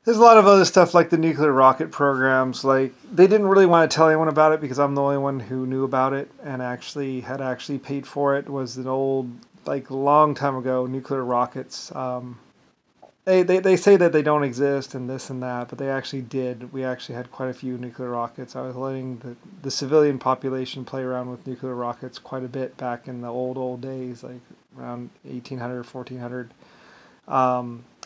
There's a lot of other stuff like the nuclear rocket programs. Like they didn't really want to tell anyone about it because I'm the only one who knew about it and actually paid for it. Was an old like long time ago nuclear rockets. They say that they don't exist and this and that, but they actually did. We actually had quite a few nuclear rockets. I was letting the civilian population play around with nuclear rockets quite a bit back in the old days, like around 1800, 1400.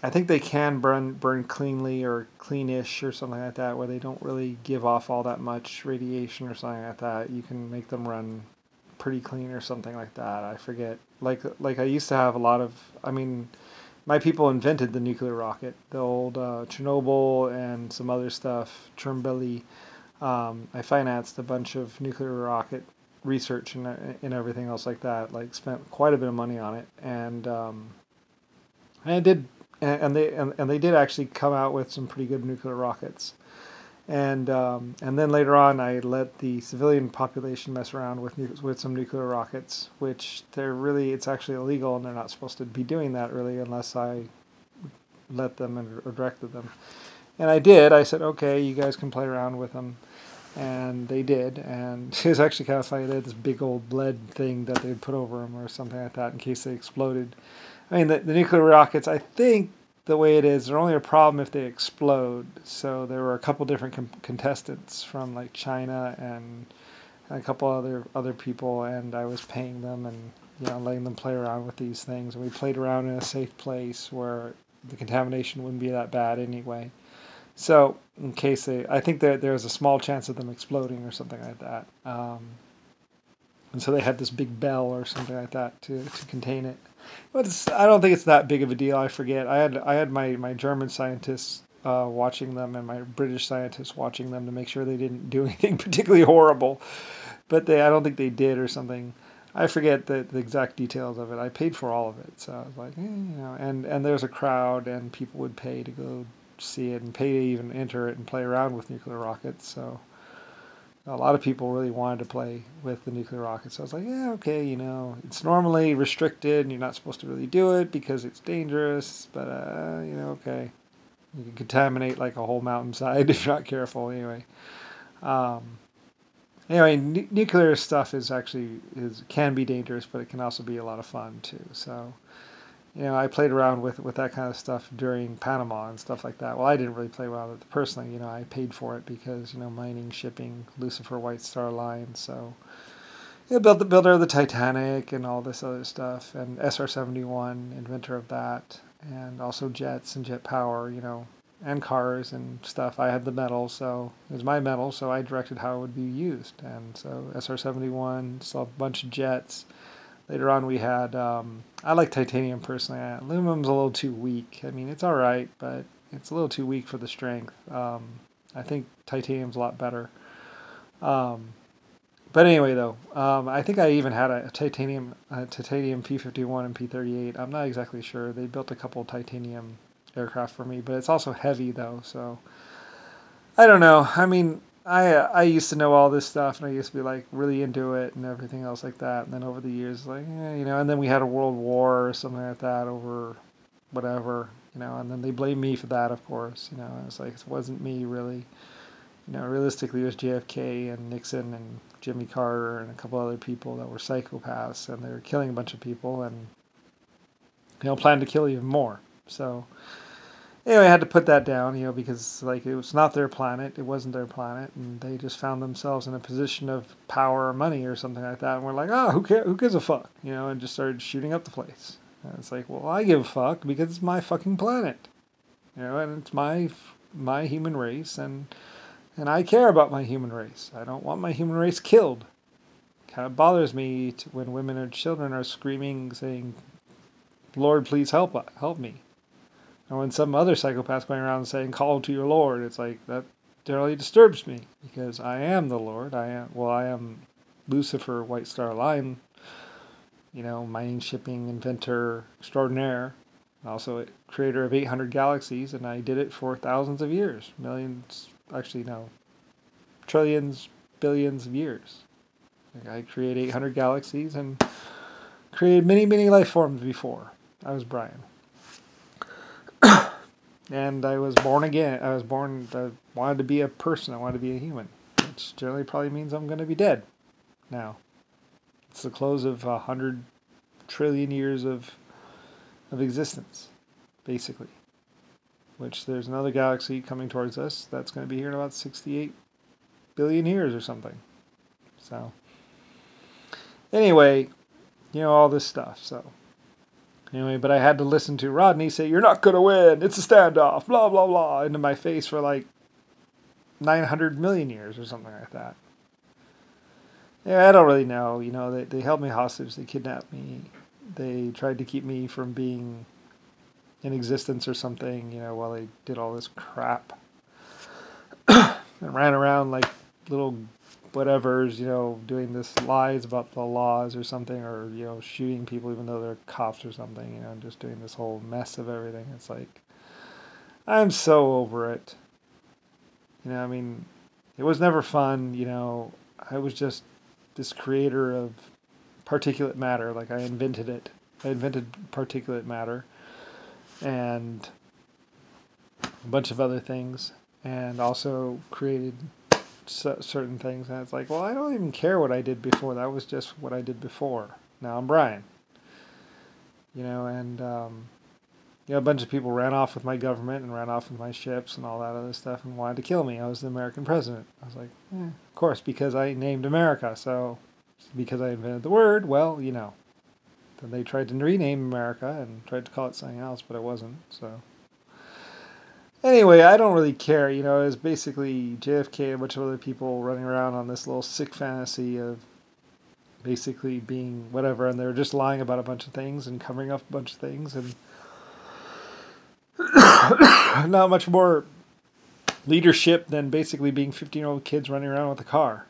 I think they can burn cleanly or cleanish or something like that, where they don't really give off all that much radiation or something like that. You can make them run pretty clean or something like that. I forget. Like I used to have a lot of. I mean, my people invented the nuclear rocket, the old Chernobyl and some other stuff, Chernobyl. I financed a bunch of nuclear rocket research and everything else like that. Like spent quite a bit of money on it, and I did, and they did actually come out with some pretty good nuclear rockets. And then later on, I let the civilian population mess around with some nuclear rockets, which it's actually illegal, and they're not supposed to be doing that really unless I let them or directed them. And I did. I said, okay, you guys can play around with them, and they did. And it was actually kind of funny. They had this big old lead thing that they'd put over them or something like that in case they exploded. I mean, the nuclear rockets, I think the way it is, they're only a problem if they explode. So there were a couple different contestants from like China and a couple other people, and I was paying them and letting them play around with these things. And we played around in a safe place where the contamination wouldn't be that bad anyway. So in case I think that there's a small chance of them exploding or something like that. And so they had this big bell or something like that to contain it. But I don't think it's that big of a deal. I forget. I had my German scientists watching them and my British scientists watching them to make sure they didn't do anything particularly horrible. But I don't think they did or something. I forget the exact details of it. I paid for all of it, so I was like, and there's a crowd and people would pay to go see it and pay to even enter it and play around with nuclear rockets. So a lot of people really wanted to play with the nuclear rockets. So I was like, yeah, okay, it's normally restricted and you're not supposed to really do it because it's dangerous, but, okay. You can contaminate like a whole mountainside if you're not careful anyway. Um, anyway, nuclear stuff can be dangerous, but it can also be a lot of fun too. So, I played around with that kind of stuff during Panama and stuff like that. Well, I didn't really play around with it personally. I paid for it because, mining, shipping, Lucifer White Star Line. So, built the builder of the Titanic and all this other stuff, and SR-71, inventor of that, and also jets and jet power, and cars and stuff. I had the metal, so it was my metal, so I directed how it would be used. And so SR-71, saw a bunch of jets. Later on, we had, I like titanium personally. Aluminum's a little too weak. I mean, it's all right, but it's a little too weak for the strength. I think titanium's a lot better. But anyway, though, I think I even had a titanium P-51 and P-38. I'm not exactly sure. They built a couple titanium aircraft for me, but it's also heavy, though, so I don't know. I mean, I used to know all this stuff, and I used to be like really into it and everything else like that. And then over the years, like and then we had a world war or something like that over whatever, and then they blamed me for that, of course. It's like it wasn't me really. Realistically, it was JFK and Nixon and Jimmy Carter and a couple other people that were psychopaths, and they were killing a bunch of people and planned to kill even more. So anyway, I had to put that down, because like it was not their planet, it wasn't their planet, and they just found themselves in a position of power or money or something like that, and we're like, oh, who gives a fuck, and just started shooting up the place. And it's like, well, I give a fuck because it's my fucking planet, and it's my human race, and I care about my human race. I don't want my human race killed. It kind of bothers me when women and children are screaming, saying, "Lord, please help me." And when some other psychopath's going around saying, "Call to your Lord," it's like, that generally disturbs me because I am the Lord. I am Lucifer, White Star Line, mining, shipping, inventor extraordinaire. Also a creator of 800 galaxies, and I did it for thousands of years. Millions, actually no, trillions, billions of years. Like I created 800 galaxies and created many, many life forms before. I was Brian. And I was born again. I wanted to be a person. I wanted to be a human, which generally probably means I'm going to be dead now. It's the close of 100 trillion years of existence, basically. Which there's another galaxy coming towards us that's going to be here in about 68 billion years or something. So, anyway, all this stuff. So, anyway, but I had to listen to Rodney say, "You're not going to win. It's a standoff, blah, blah, blah," into my face for like 900 million years or something like that. Yeah, I don't really know. They held me hostage. They kidnapped me. They tried to keep me from being in existence or something, while they did all this crap. And ran around like little whatevers, doing this lies about the laws or something, or, shooting people even though they're cops or something, just doing this whole mess of everything. It's like, I'm so over it. I mean, it was never fun, I was just this creator of particulate matter, like I invented it. I invented particulate matter and a bunch of other things, and also created certain things. And it's like, well, I don't even care what I did before. That was just what I did before. Now I'm Brian. And a bunch of people ran off with my government and ran off with my ships and all that other stuff and wanted to kill me. I was the American president. I was like, of course, because I named America. So because I invented the word, well, Then they tried to rename America and tried to call it something else, but it wasn't. So anyway, I don't really care. It was basically JFK and a bunch of other people running around on this little sick fantasy of basically being whatever, and they were just lying about a bunch of things and covering up a bunch of things, and not much more leadership than basically being 15-year-old kids running around with a car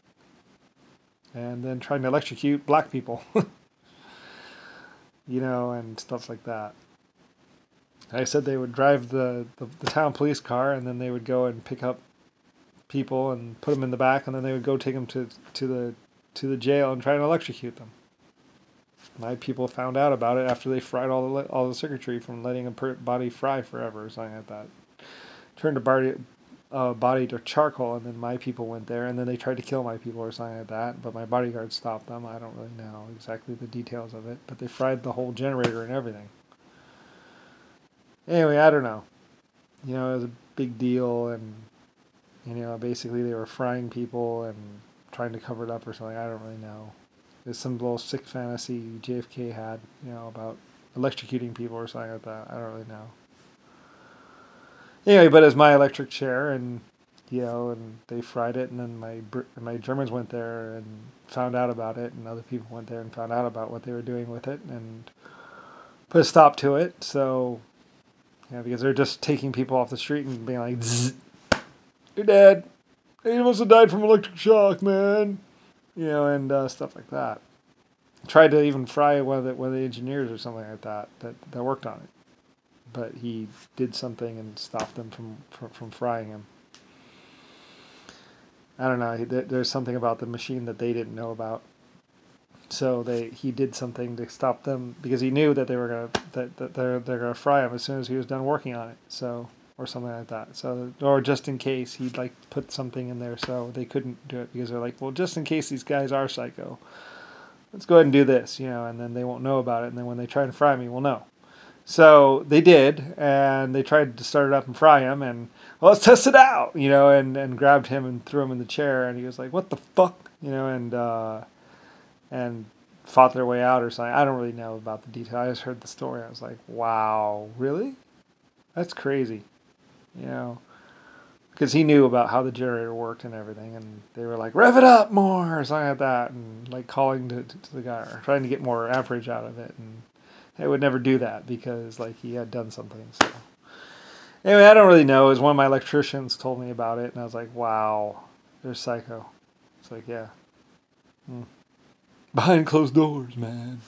and then trying to electrocute black people. And stuff like that. I said they would drive the town police car, and then they would go and pick up people and put them in the back, and then they would go take them to the jail and try and electrocute them. My people found out about it after they fried all the circuitry from letting a body fry forever or something like that. Turned a body to charcoal, and then my people went there, and then they tried to kill my people or something like that, but my bodyguard stopped them. I don't really know exactly the details of it, but they fried the whole generator and everything. Anyway, I don't know. It was a big deal, and, basically they were frying people and trying to cover it up or something. I don't really know. There's some little sick fantasy JFK had, about electrocuting people or something like that. I don't really know. Anyway, but it was my electric chair, and and they fried it, and then my Germans went there and found out about it, and other people went there and found out about what they were doing with it, and put a stop to it. So, because they're just taking people off the street and being like, "Zzz, you're dead. You must have died from electric shock, man," and stuff like that. Tried to even fry one of the engineers or something like that worked on it. But he did something and stopped them from frying him. I don't know. There's something about the machine that they didn't know about. So he did something to stop them because he knew that they're gonna fry him as soon as he was done working on it. So, or something like that. So, or just in case he'd like put something in there so they couldn't do it because they're like, well, just in case these guys are psycho, let's go ahead and do this, and then they won't know about it. And then when they try to fry me, we'll know. So they did, and they tried to start it up and fry him, and well, let's test it out, and grabbed him and threw him in the chair, and he was like, "What the fuck," and fought their way out or something. I don't really know about the detail. I just heard the story. I was like, "Wow, really? That's crazy," because he knew about how the generator worked and everything, and they were like, "Rev it up more," or something like that, and like calling to the guy or trying to get more amperage out of it, and I would never do that because he had done something. So anyway, I don't really know. It was one of my electricians told me about it, and I was like, wow, they're psycho. It's like, yeah. Behind closed doors, man.